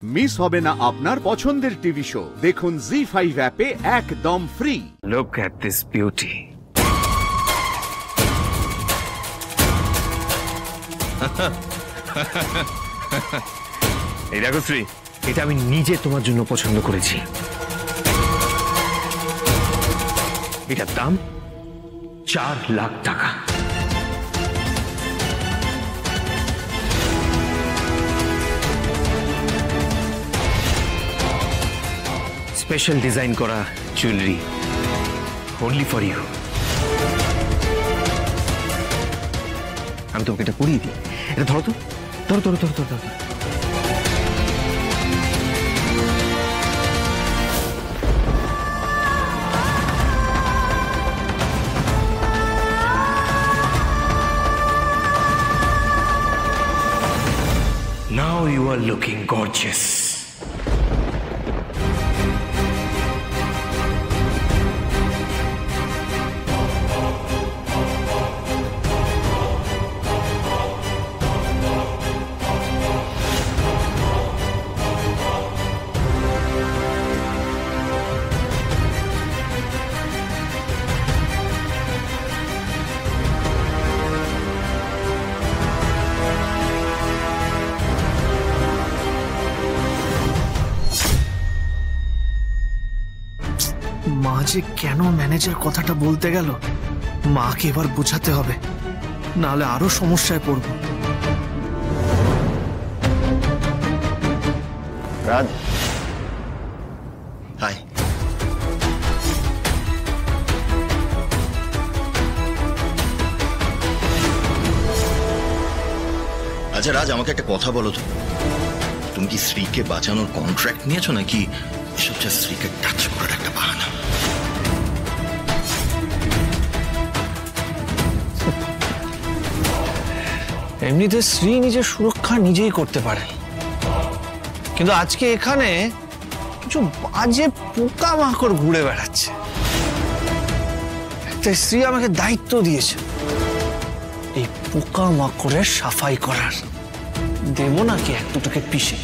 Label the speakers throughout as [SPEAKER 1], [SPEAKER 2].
[SPEAKER 1] Miss হবে না আপনার পছন্দের টিভি শো। দেখুন জি5 অ্যাপে একদম free.
[SPEAKER 2] Look at this beauty. এই দেখো শ্রী, এটা আমি নিজে তোমার জন্য পছন্দ করেছি। এটার দাম 4 লাখ টাকা। স্পেশাল ডিজাইন করা জুয়েলারি, only for you. আমি তোমাকে এটা পরিয়ে দিই। এটা ধরো তো, ধরো ধরো ধরো ধরো ধরো। Now you are looking gorgeous.
[SPEAKER 3] মা যে কেন ম্যানেজার কথাটা বলতে গেল, মাকে এবার বোঝাতে হবে, নাহলে আরো সমস্যায় পড়ব।
[SPEAKER 4] রাজ, হাই। আচ্ছা রাজ, আমাকে একটা কথা বলো তো, তুমি কি শ্রীকে বাঁচানোর কন্ট্রাক্ট নিয়েছো নাকি এসব যা শ্রীকে টাচ করার একটা বাহানা?
[SPEAKER 3] এমনিতে শ্রী নিজের সুরক্ষা নিজেই করতে পারে, কিন্তু আজকে এখানে কিছু বাজে পোকামাকড় ঘুরে বেড়াচ্ছে, তাই শ্রী আমাকে দায়িত্ব দিয়েছে এই পোকামাকড়ের সাফাই করার। দেবো নাকি এক দুটোকে পিষে?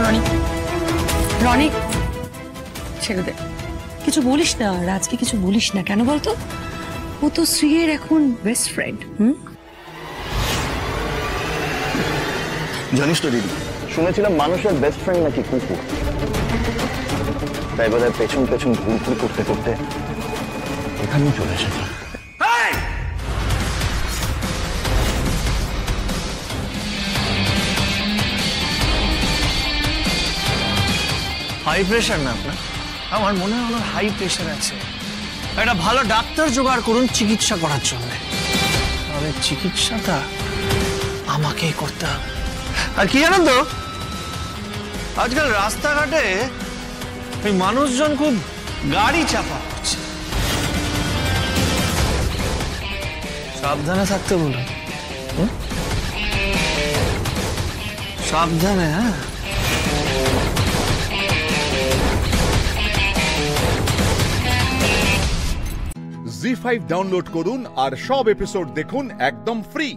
[SPEAKER 5] রনি, রনি ছেড়ে দে, কিছু বলিস না, রাজকে কিছু বলিস না। কেন বলতো? ও তো শ্রীয়ের এখন বেস্ট ফ্রেন্ড।
[SPEAKER 4] জানিস তো দিদি, শুনেছিলাম মানুষের বেস্ট ফ্রেন্ড নাকি কুকুর, তাই বোধহয় পেছন পেছন ঘুরঘুর করতে করতে এখানেই চলে এসেছে।
[SPEAKER 3] হাই প্রেশার না আপনার? আমার মনে হয় ওনার হাই প্রেশার আছে। একটা ভালো ডাক্তার জোগাড় করুন চিকিৎসা করার জন্য। তাহলে চিকিৎসাটা আমাকেই করতে হবে। আর কি জানেন তো, আজকাল রাস্তাঘাটে এই মানুষজন খুব গাড়ি চাপা হচ্ছে, সাবধানে থাকতে বলুন। সাবধানে। হ্যাঁ,
[SPEAKER 1] জি5 ডাউনলোড করুন আর সব এপিসোড দেখুন একদম ফ্রি।